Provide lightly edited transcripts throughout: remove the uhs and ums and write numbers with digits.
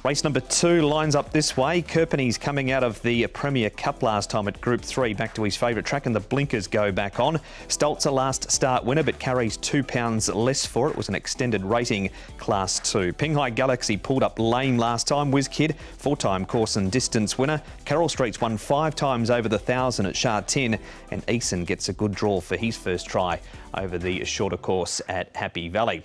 Race number 2 lines up this way. Kirpiney's coming out of the Premier Cup last time at Group 3, back to his favourite track, and the blinkers go back on. Stoltz a last start winner, but carries £2 less for it. It was an extended rating Class 2. Pinghai Galaxy pulled up lame last time. WizKid, 4-time course and distance winner. Carroll Street's won 5 times over the 1,000 at Sha Tin, and Eason gets a good draw for his first try over the shorter course at Happy Valley.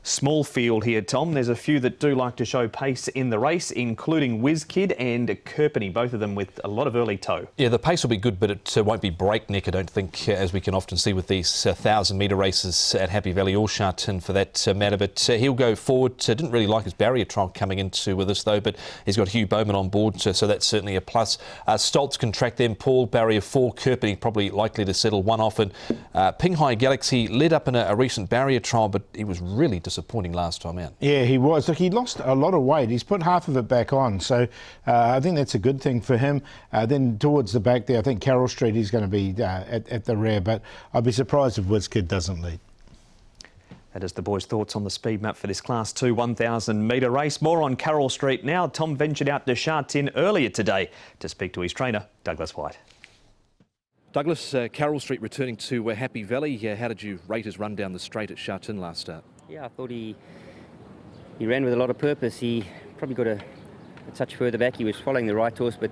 Small field here, Tom. There's a few that do like to show pace in the race, including WizKid and Kirpiney, both of them with a lot of early toe. Yeah, the pace will be good, but it won't be breakneck, I don't think, as we can often see with these 1,000-metre races at Happy Valley or Sha Tin for that matter. But he'll go forward. Didn't really like his barrier trial coming into with us, though, but he's got Hugh Bowman on board, so that's certainly a plus. Stoltz can track them. Paul, barrier 4. Kirpiney probably likely to settle one off. And Pinghai Galaxy led up in a recent barrier trial, but he was really disappointing last time out. Yeah, he was. Look, he lost a lot of weight. He's put half of it back on, so I think that's a good thing for him. Then towards the back there, I think Carroll Street is going to be at the rear, but I'd be surprised if WizKid doesn't lead. That is the boys' thoughts on the speed map for this Class 2 1,000-metre race. More on Carroll Street now. Tom ventured out to Sha Tin earlier today to speak to his trainer, Douglas White. Douglas, Carroll Street returning to Happy Valley. How did you rate his run down the straight at Sha Tin last start? Yeah, I thought he ran with a lot of purpose. He probably got a touch further back. He was following the right horse, but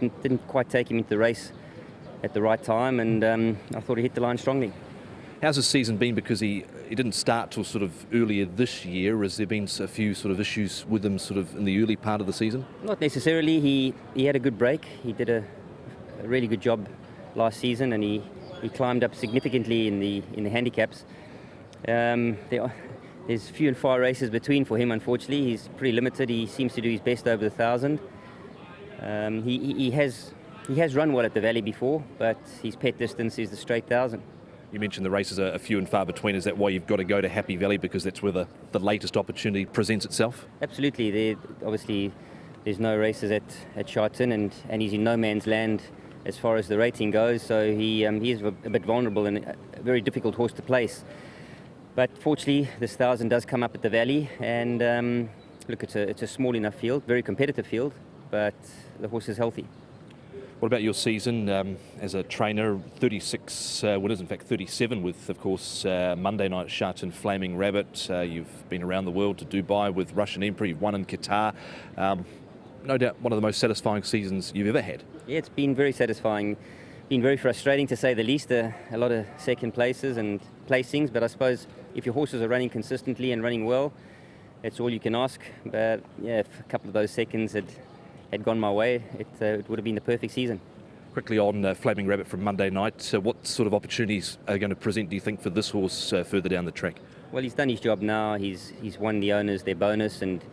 didn't quite take him into the race at the right time, and I thought he hit the line strongly. How's his season been? Because he didn't start till sort of earlier this year. Has there been a few sort of issues with him sort of in the early part of the season? Not necessarily. He had a good break. He did a really good job last season, and he climbed up significantly in the handicaps. There's few and far races between for him, unfortunately. He's pretty limited. He seems to do his best over the 1,000. He has run well at the Valley before, but his pet distance is the straight 1,000. You mentioned the races are few and far between. Is that why you've got to go to Happy Valley, because that's where the latest opportunity presents itself? Absolutely. Obviously, there's no races at Sha Tin, and he's in no man's land as far as the rating goes, so he is a bit vulnerable and a very difficult horse to place. But fortunately, this 1,000 does come up at the Valley, and look, it's a small enough field, very competitive field, but the horse is healthy. What about your season as a trainer? 36 winners, in fact 37 with, of course, Monday night Sha Tin Flaming Rabbit. You've been around the world to Dubai with Russian Emperor, you've won in Qatar. No doubt one of the most satisfying seasons you've ever had. Yeah, it's been very satisfying. Been very frustrating to say the least. A lot of second places and placings, but I suppose if your horses are running consistently and running well, that's all you can ask. But yeah, if a couple of those seconds had gone my way, it would have been the perfect season. Quickly on Flaming Rabbit from Monday night, what sort of opportunities are going to present, do you think, for this horse further down the track? Well, he's done his job now. He's won the owners their bonus, and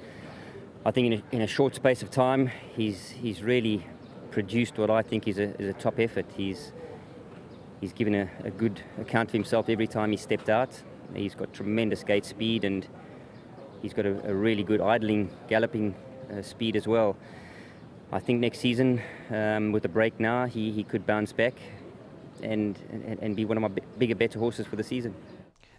I think in a short space of time, he's really produced what I think is a top effort. He's given a good account of himself every time he stepped out. He's got tremendous gate speed, and he's got a really good idling, galloping speed as well. I think next season, with a break now, he could bounce back and be one of my bigger, better horses for the season.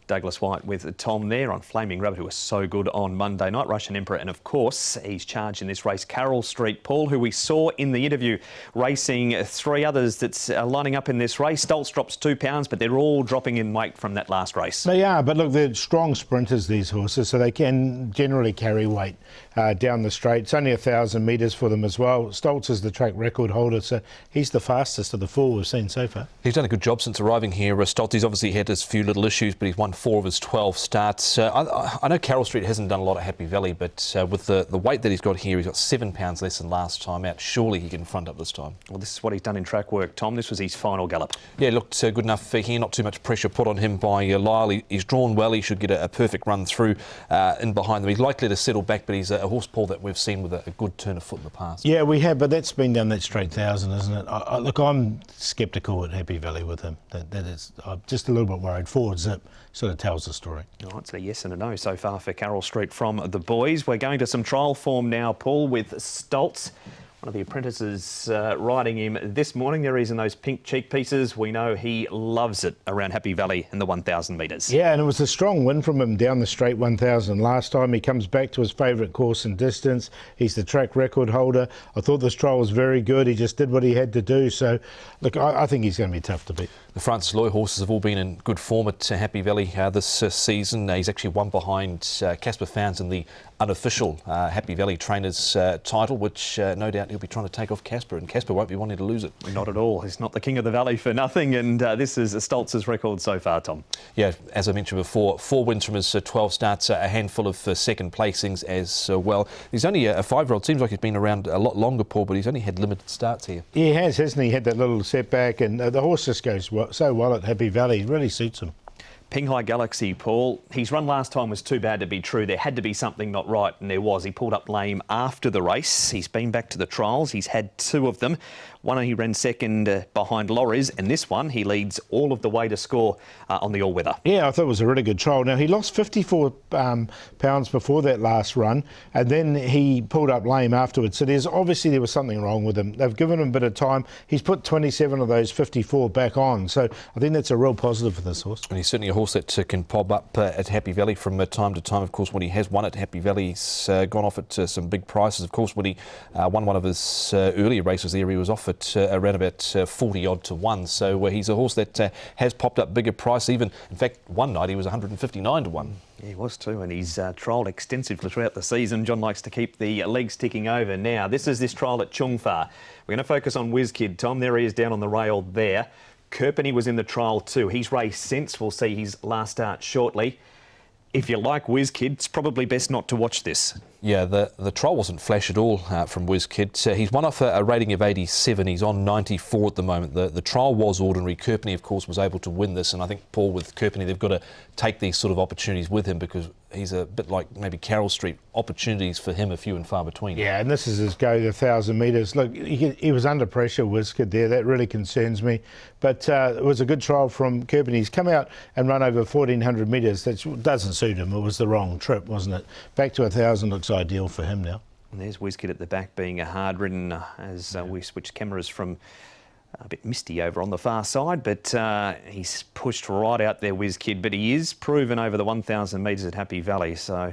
Douglas White with Tom there on Flaming Rabbit, who was so good on Monday night. Russian Emperor, and of course, he's charged in this race, Carroll Street. Paul, who we saw in the interview racing 3 others that's lining up in this race. Stoltz drops £2, but they're all dropping in weight from that last race. They are, but look, they're strong sprinters, these horses, so they can generally carry weight down the straight. It's only 1,000 metres for them as well. Stoltz is the track record holder, so he's the fastest of the 4 we've seen so far. He's done a good job since arriving here. Stoltz, he's obviously had his few little issues, but he's won 4 of his 12 starts. I know Carroll Street hasn't done a lot at Happy Valley, but with the weight that he's got here, he's got £7 less than last time out. Surely he can front up this time. Well, this is what he's done in track work, Tom. This was his final gallop. Yeah, looked good enough here. Not too much pressure put on him by Lyle. He's drawn well. He should get a perfect run through in behind them. He's likely to settle back, but he's a horse, Paul, that we've seen with a good turn of foot in the past. Yeah, we have, but that's been down that straight 1,000, isn't it? Look, I'm sceptical at Happy Valley with him. That is, I'm just a little bit worried. Forward zip sort of tells the story. All right, so a yes and a no so far for Carroll Street from the boys. We're going to some trial form now, Paul, with Stoltz. One of the apprentices riding him this morning. There he is in those pink cheek pieces. We know he loves it around Happy Valley in the 1,000 metres. Yeah, and it was a strong win from him down the straight 1,000 last time. He comes back to his favourite course and distance. He's the track record holder. I thought this trial was very good. He just did what he had to do. So, look, I think he's going to be tough to beat. The Francis Loy horses have all been in good form at Happy Valley this season. He's actually won behind Casper Fownes in the unofficial Happy Valley Trainers title, which no doubt he'll be trying to take off Casper, and Casper won't be wanting to lose it. Not at all. He's not the king of the valley for nothing, and this is Stoltz's record so far, Tom. Yeah, as I mentioned before, 4 wins from his 12 starts, a handful of second placings as well. He's only a 5-year-old. Seems like he's been around a lot longer, Paul, but he's only had limited starts here. He has, hasn't he? Had that little setback, and the horse just goes so well at Happy Valley. It really suits him. Pinghai Galaxy, Paul, his run last time was too bad to be true. There had to be something not right, and there was. He pulled up lame after the race. He's been back to the trials. He's had 2 of them. One he ran second behind Lorries, and this one he leads all of the way to score on the all-weather. Yeah, I thought it was a really good trial. Now, he lost 54 pounds before that last run, and then he pulled up lame afterwards. So there was something wrong with him. They've given him a bit of time. He's put 27 of those 54 back on. So I think that's a real positive for this horse. And he's certainly a horse that can pop up at Happy Valley from time to time. Of course, when he has won at Happy Valley, he's gone off at some big prices. Of course, when he won one of his earlier races there, he was off at around about 40-odd to 1. So he's a horse that has popped up bigger price. Even, in fact, one night he was 159 to 1. Yeah, he was too, and he's trialled extensively throughout the season. John likes to keep the legs ticking over. Now, this is this trial at Chung Fa. We're going to focus on WizKid, Tom. There he is down on the rail there. Kerpenny was in the trial too. He's raced since. We'll see his last start shortly. If you like WizKid, it's probably best not to watch this. Yeah, the trial wasn't flash at all from WizKid. He's won off a rating of 87. He's on 94 at the moment. The trial was ordinary. Kerpenny, of course, was able to win this. And I think, Paul, with Kerpenny, they've got to take these sort of opportunities with him, because he's a bit like maybe Carroll Street. Opportunities for him are few and far between. Yeah, and this is his go, the 1,000 metres. Look, he was under pressure, WizKid, there. That really concerns me. But it was a good trial from Kerpenny. He's come out and run over 1,400 metres. That doesn't suit him. It was the wrong trip, wasn't it? Back to 1,000 looks ideal for him now. And there's WizKid at the back being a hard ridden as we switch cameras from a bit misty over on the far side, but he's pushed right out there, WizKid, but he is proven over the 1,000 metres at Happy Valley, so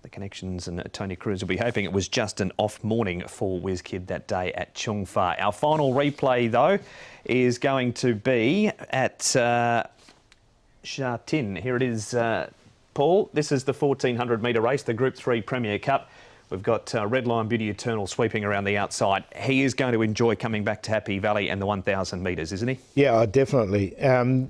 the connections and Tony Cruz will be hoping it was just an off morning for WizKid that day at Chung Fa. Our final replay, though, is going to be at Sha Tin. Here it is, Paul. This is the 1,400 metre race, the Group 3 Premier Cup. We've got Red Lion Beauty Eternal sweeping around the outside. He is going to enjoy coming back to Happy Valley and the 1,000 metres, isn't he? Yeah, definitely.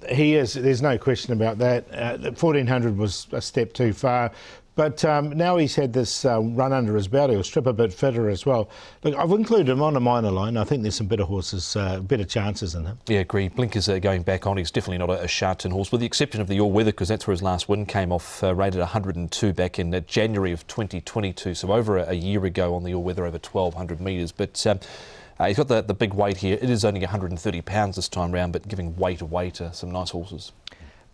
He is. There's no question about that. The 1,400 was a step too far. But now he's had this run under his belt, he'll strip a bit fitter as well. Look, I've included him on a minor line. I think there's some better horses, better chances in him. Yeah, agree. Blinkers going back on. He's definitely not a Sha Tin horse, with the exception of the all-weather, because that's where his last win came off, rated 102 back in January of 2022. So over a year ago on the all-weather, over 1,200 metres. But he's got the big weight here. It is only 130 pounds this time round, but giving weight away to some nice horses.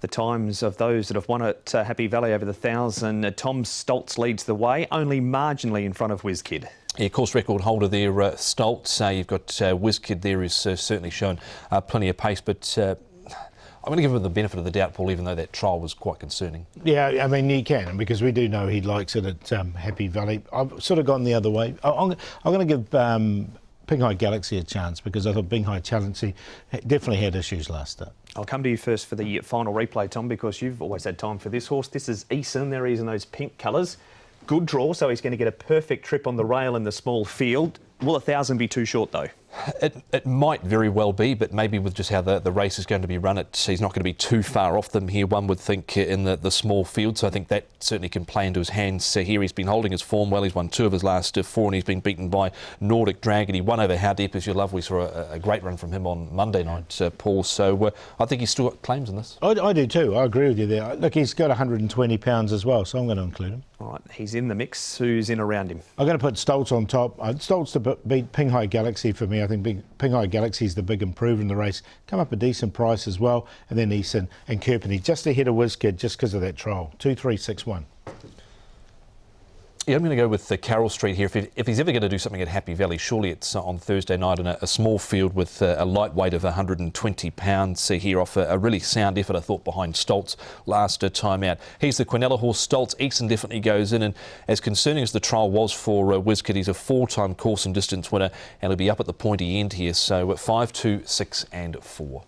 The times of those that have won at Happy Valley over the 1,000, Tom Stoltz leads the way, only marginally in front of WizKid. Yeah, course record holder there, Stoltz. You've got WizKid there, who's certainly shown plenty of pace, but I'm going to give him the benefit of the doubt, Paul, even though that trial was quite concerning. Yeah, I mean, you can, because we do know he likes it at Happy Valley. I've sort of gone the other way. I'm going to give Pinghai Galaxy a chance, because I thought Pinghai Galaxy definitely had issues last start. I'll come to you first for the final replay, Tom, because you've always had time for this horse. This is Eason. There he is in those pink colours. Good draw, so he's going to get a perfect trip on the rail in the small field. Will 1,000 be too short, though? It might very well be, but maybe with just how the race is going to be run, he's not going to be too far off them here, one would think, in the small field. So I think that certainly can play into his hands here. He's been holding his form well. He's won 2 of his last 4, and he's been beaten by Nordic Dragon. He won over How Deep Is Your Love. We saw a great run from him on Monday night, Paul. So I think he's still got claims in this. I do too. I agree with you there. Look, he's got 120 pounds as well, so I'm going to include him. All right, he's in the mix. Who's in around him? I'm going to put Stoltz on top. Stoltz to beat Pinghai Galaxy for me. I think Pinghai Galaxy is the big improver in the race. Come up a decent price as well. And then Eason and Kerpenny just ahead of WizKid just because of that trial. 2, 3, 6, 1. Yeah, I'm going to go with Carroll Street here. If he's ever going to do something at Happy Valley, surely it's on Thursday night in a small field with a lightweight of 120 pounds here off a really sound effort, I thought, behind Stoltz last time out. He's the Quinella horse, Stoltz. Easton definitely goes in, and as concerning as the trial was for WizKid, he's a 4-time course and distance winner, and he'll be up at the pointy end here. So 5, 2, 6 and 4.